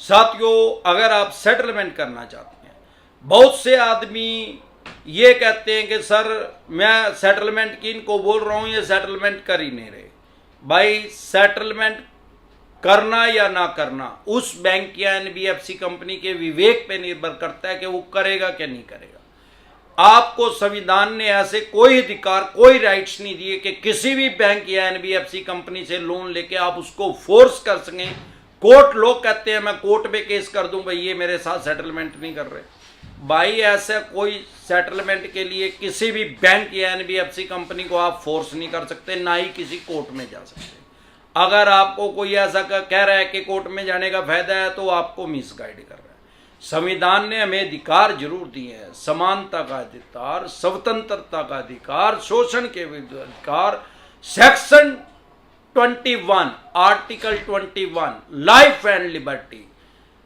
साथियों, अगर आप सेटलमेंट करना चाहते हैं, बहुत से आदमी ये कहते हैं कि सर मैं सेटलमेंट की इनको बोल रहा हूं, ये सेटलमेंट कर ही नहीं रहे। भाई, सेटलमेंट करना या ना करना उस बैंक या एनबीएफसी कंपनी के विवेक पे निर्भर करता है कि वो करेगा क्या नहीं करेगा। आपको संविधान ने ऐसे कोई अधिकार, कोई राइट्स नहीं दिए कि किसी भी बैंक या एनबीएफसी कंपनी से लोन लेके आप उसको फोर्स कर सकें। कोर्ट, लोग कहते हैं मैं कोर्ट में केस कर दूं, भाई ये मेरे साथ सेटलमेंट नहीं कर रहे। भाई, ऐसा कोई सेटलमेंट के लिए किसी भी बैंक या एनबीएफसी कंपनी को आप फोर्स नहीं कर सकते, ना ही किसी कोर्ट में जा सकते। अगर आपको कोई ऐसा कह रहा है कि कोर्ट में जाने का फायदा है, तो आपको मिसगाइड कर रहा है। संविधान ने हमें अधिकार जरूर दिए हैं, समानता का अधिकार, स्वतंत्रता का अधिकार, शोषण के विरुद्ध अधिकार। Section 21, article 21, life and liberty,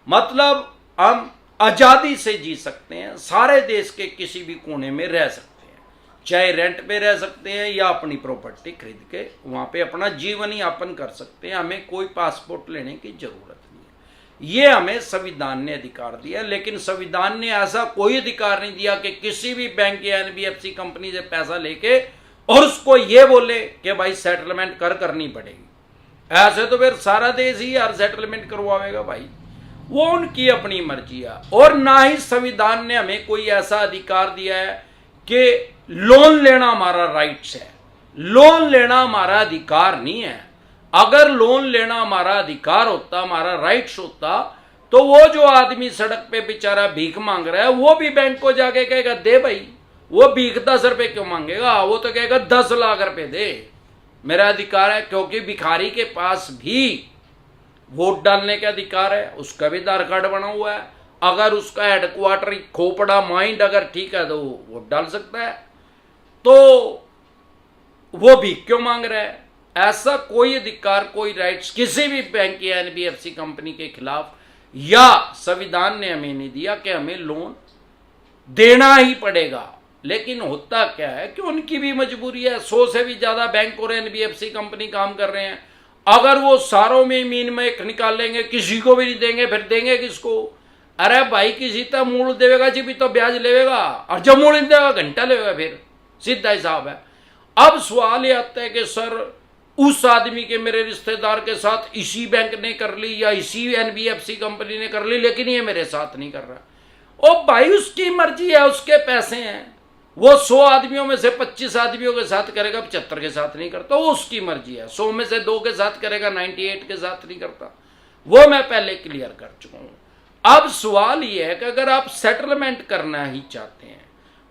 मतलब हम आजादी से जी सकते हैं, सारे देश के किसी भी कोने में रह सकते हैं, चाहे रेंट पे रह सकते हैं या अपनी प्रॉपर्टी खरीद के वहां पे अपना जीवन यापन कर सकते हैं। हमें कोई पासपोर्ट लेने की जरूरत नहीं है, ये हमें संविधान ने अधिकार दिया। लेकिन संविधान ने ऐसा कोई अधिकार नहीं दिया कि किसी भी बैंक या एनबीएफसी कंपनी से पैसा लेके और उसको ये बोले कि भाई सेटलमेंट करनी पड़ेगी। ऐसे तो फिर सारा देश ही यार सेटलमेंट करवाएगा भाई, वो उनकी अपनी मर्जी है। और ना ही संविधान ने हमें कोई ऐसा अधिकार दिया है कि लोन लेना हमारा राइट्स है। लोन लेना हमारा अधिकार नहीं है। अगर लोन लेना हमारा अधिकार होता, हमारा राइट्स होता, तो वो जो आदमी सड़क पे बेचारा भीख मांग रहा है, वो भी बैंक को जाके कहेगा दे भाई। वो भीख 10 रुपए क्यों मांगेगा, वो तो कहेगा 10 लाख रुपए दे, मेरा अधिकार है। क्योंकि भिखारी के पास भी वोट डालने का अधिकार है, उसका भी आधार कार्ड बना हुआ है। अगर उसका हेडक्वार्टर खोपड़ा माइंड अगर ठीक है तो वो वोट डाल सकता है, तो वो भीख क्यों मांग रहा है? ऐसा कोई अधिकार, कोई राइट्स किसी भी बैंक या एनबीएफसी कंपनी के खिलाफ या संविधान ने हमें नहीं दिया कि हमें लोन देना ही पड़ेगा। लेकिन होता क्या है कि उनकी भी मजबूरी है। 100 से भी ज्यादा बैंक और एनबीएफसी कंपनी काम कर रहे हैं। अगर वो सारों में मीन में एक निकालेंगे, किसी को भी नहीं देंगे, फिर देंगे किसको? अरे भाई, किसी तो मूल देवेगा जी भी तो ब्याज लेगा, और जब मूल नहीं देगा घंटा लेगा, फिर सीधा हिसाब है। अब सवाल ये आता है कि सर उस आदमी के, मेरे रिश्तेदार के साथ इसी बैंक ने कर ली या इसी एनबीएफसी कंपनी ने कर ली, लेकिन ये मेरे साथ नहीं कर रहा। ओ भाई, उसकी मर्जी है, उसके पैसे हैं। वो 100 आदमियों में से 25 आदमियों के साथ करेगा, 75 के साथ नहीं करता, वो उसकी मर्जी है। 100 में से 2 के साथ करेगा, 98 के साथ नहीं करता। वो मैं पहले क्लियर कर चुका हूं। अब सवाल ये है कि अगर आप सेटलमेंट करना ही चाहते हैं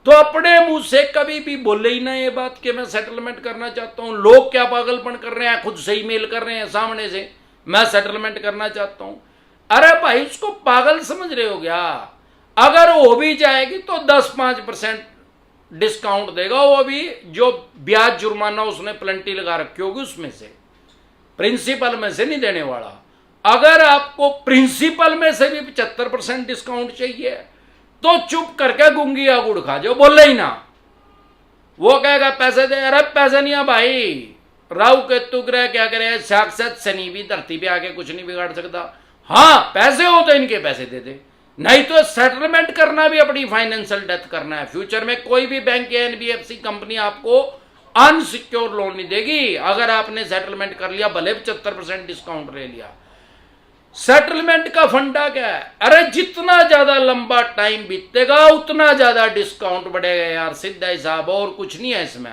तो अपने मुंह से कभी भी बोले ही ना ये बात कि मैं सेटलमेंट करना चाहता हूं। लोग क्या पागलपन कर रहे हैं, खुद से ही मेल कर रहे हैं सामने से, मैं सेटलमेंट करना चाहता हूं। अरे भाई, उसको पागल समझ रहे हो क्या? अगर हो भी जाएगी तो 10-5% डिस्काउंट देगा, वो भी जो ब्याज जुर्माना उसने प्लेंटी लगा रखी होगी उसमें से, प्रिंसिपल में से नहीं देने वाला। अगर आपको प्रिंसिपल में से भी 75% डिस्काउंट चाहिए तो चुप करके गुंगी या गुड़ खा जाओ, बोले ही ना। वो कहेगा पैसे दे, अरे पैसे नहीं है भाई, राहु केतु ग्रह क्या करे, साक्षात शनि भी धरती पे आके कुछ नहीं बिगाड़ सकता। हाँ, पैसे हो तो इनके पैसे दे दे, नहीं तो सेटलमेंट करना भी अपनी फाइनेंशियल डेथ करना है। फ्यूचर में कोई भी बैंक या एनबीएफसी कंपनी आपको अनसिक्योर लोन नहीं देगी अगर आपने सेटलमेंट कर लिया, भले 75% डिस्काउंट ले लिया। सेटलमेंट का फंडा क्या है? अरे जितना ज्यादा लंबा टाइम बीतेगा उतना ज्यादा डिस्काउंट बढ़ेगा यार, सीधा हिसाब, और कुछ नहीं है इसमें।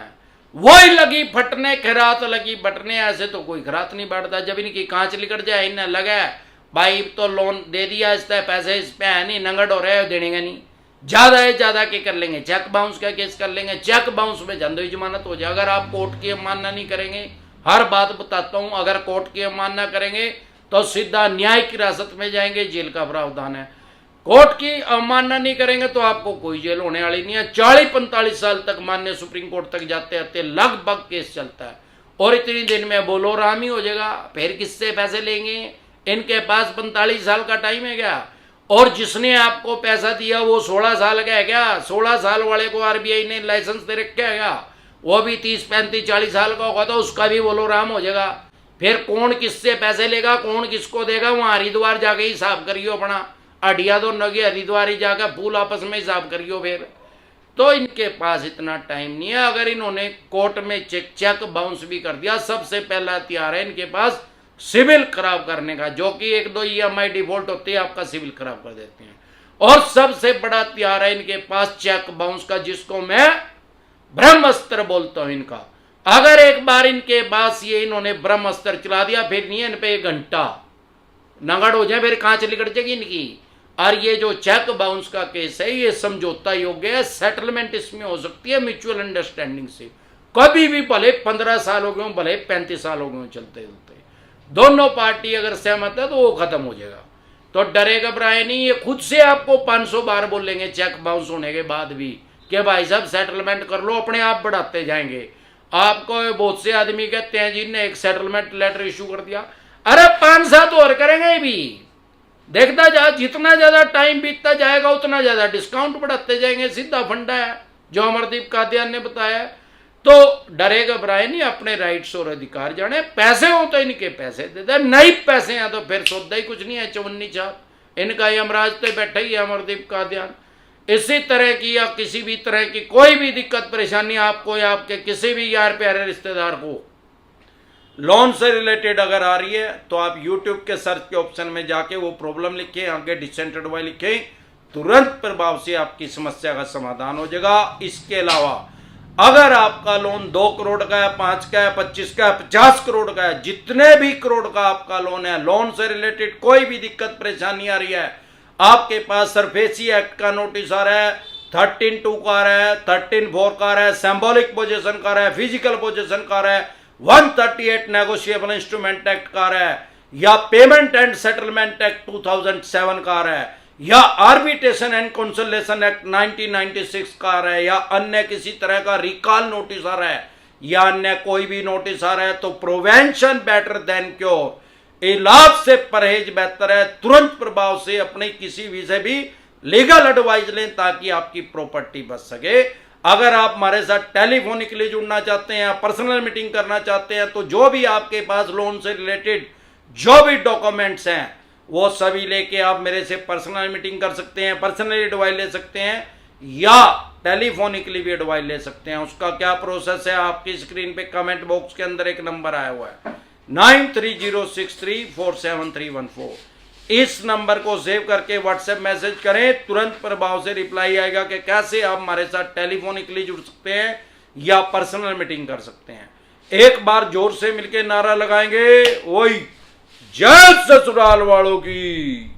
वही लगी फटने खरात लगी बटने, ऐसे तो कोई खरात नहीं बढ़ता। जब इनकी कांच निकट जाए, इन्हें लगा भाई तो लोन दे दिया, इस पैसे इस पे है नहीं, नंगड़ हो रहे हो, देने का नहीं, ज्यादा है ज्यादा के कर लेंगे, चेक बाउंस का केस कर लेंगे, चेक बाउंस में जंदोई जमानत हो जाए। अगर आप कोर्ट की अवमानना नहीं करेंगे, हर बात बताता हूं, अगर कोर्ट की अवमानना करेंगे तो सीधा न्यायिक हिरासत में जाएंगे, जेल का प्रावधान है। कोर्ट की अवमानना नहीं करेंगे तो आपको कोई जेल होने वाली नहीं है। 40-45 साल तक माननीय सुप्रीम कोर्ट तक जाते आते लगभग केस चलता है, और इतनी दिन में बोलो राम ही हो जाएगा। फिर किससे पैसे लेंगे? इनके पास 45 साल का टाइम है क्या? और जिसने आपको पैसा दिया वो 16 साल का है क्या? 16 साल वाले को आरबीआई ने लाइसेंस दे रखा है क्या? वो भी 30-35-40 साल का होगा तो उसका भी बोलो राम हो जाएगा। फिर कौन किससे पैसे लेगा, कौन किसको देगा, वहां हरिद्वार जाके हिसाब करियो अपना, अडिया तो नगे हरिद्वार ही जाकर फूल आपस में हिसाब करियो। फिर तो इनके पास इतना टाइम नहीं है। अगर इन्होंने कोर्ट में चेक बाउंस भी कर दिया, सबसे पहला हथियार है इनके पास सिविल खराब करने का, जो कि 1-2 EMI डिफॉल्ट होती है आपका सिविल खराब कर देते हैं। और सबसे बड़ा हथियार है इनके पास चेक बाउंस का, जिसको मैं ब्रह्मास्त्र बोलता हूं इनका। अगर एक बार इनके पास ये इन्होंने ब्रह्मास्त्र चला दिया, फिर नहीं है इन पे 1 घंटा नगड़ हो जाए, फिर कांच लिकट जाएगी इनकी। और ये जो चेक बाउंस का केस है, ये समझौता योग्य है, सेटलमेंट इसमें हो सकती है म्यूचुअल अंडरस्टैंडिंग से, कभी भी, भले 15 साल हो गए हों, भले 35 साल हो गए हों, चलते चलते दोनों पार्टी अगर सहमत है तो वो खत्म हो जाएगा। तो डरे घबराए नहीं, ये खुद से आपको 500 बार बोलेंगे चेक बाउंस होने के बाद भी कि भाई साहब सेटलमेंट कर लो, अपने आप बढ़ाते जाएंगे। आपको बहुत से आदमी कहते हैं जी ने एक सेटलमेंट लेटर इशू कर दिया, अरे 5-7 और करेंगे भी, देखता जा, जितना ज्यादा टाइम बीतता जाएगा उतना ज्यादा डिस्काउंट बढ़ाते जाएंगे, सीधा फंडा है जो अमरदीप कादियान ने बताया। तो डरे घबराए नहीं, अपने राइट्स और अधिकार जाने। पैसे हो तो इनके पैसे दे दे, नहीं पैसे हैं तो फिर सौदा ही कुछ नहीं है, 54 छाप इनका यमराज पे बैठा ही है अमरदीप कादियान। इसी तरह की या किसी भी तरह की कोई भी दिक्कत परेशानी आपको या आपके किसी भी यार प्यारे रिश्तेदार को लोन से रिलेटेड अगर आ रही है, तो आप YouTube के सर्च के ऑप्शन में जाके वो प्रॉब्लम लिखें, आगे डिसेंटेड वाई लिखें, तुरंत प्रभाव से आपकी समस्या का समाधान हो जाएगा। इसके अलावा अगर आपका लोन 2 करोड़ का है, 5 का है, 25 का है, 50 करोड़ का है, जितने भी करोड़ का आपका लोन है, लोन से रिलेटेड कोई भी दिक्कत परेशानी आ रही है, आपके पास सरफेसी एक्ट का नोटिस आ रहा है, 13(2) का आ रहा है, 13(4) का आ रहा है, सिंबॉलिक पोजीशन का आ रहा है, फिजिकल पोजीशन का आ रहा है, 138 नेगोशिएबल इंस्ट्रूमेंट एक्ट का आ रहा है, या पेमेंट एंड सेटलमेंट एक्ट 2007 का आ रहा है, या आर्बिट्रेशन एंड कंसोलिडेशन एक्ट 1996 का आ रहा है, या अन्य किसी तरह का रिकॉल नोटिस आ रहा है, या अन्य कोई भी नोटिस आ रहा है, तो प्रिवेंशन बेटर देन क्योर, इलाज से परहेज बेहतर है। तुरंत प्रभाव से अपने किसी भी से भी लीगल एडवाइस लें ताकि आपकी प्रॉपर्टी बच सके। अगर आप हमारे साथ टेलीफोनिकली जुड़ना चाहते हैं, पर्सनल मीटिंग करना चाहते हैं, तो जो भी आपके पास लोन से रिलेटेड जो भी डॉक्यूमेंट्स हैं वो सभी लेके आप मेरे से पर्सनल मीटिंग कर सकते हैं, पर्सनली एडवाइस ले सकते हैं, या टेलीफोनिकली भी एडवाइस ले सकते हैं। उसका क्या प्रोसेस है, आपकी स्क्रीन पे कमेंट बॉक्स के अंदर एक नंबर आया हुआ है 9306347314। इस नंबर को सेव करके व्हाट्सएप मैसेज करें, तुरंत प्रभाव से रिप्लाई आएगा कि कैसे आप हमारे साथ टेलीफोनिकली जुड़ सकते हैं या पर्सनल मीटिंग कर सकते हैं। एक बार जोर से मिलकर नारा लगाएंगे, वही जय ससुराल वालों की।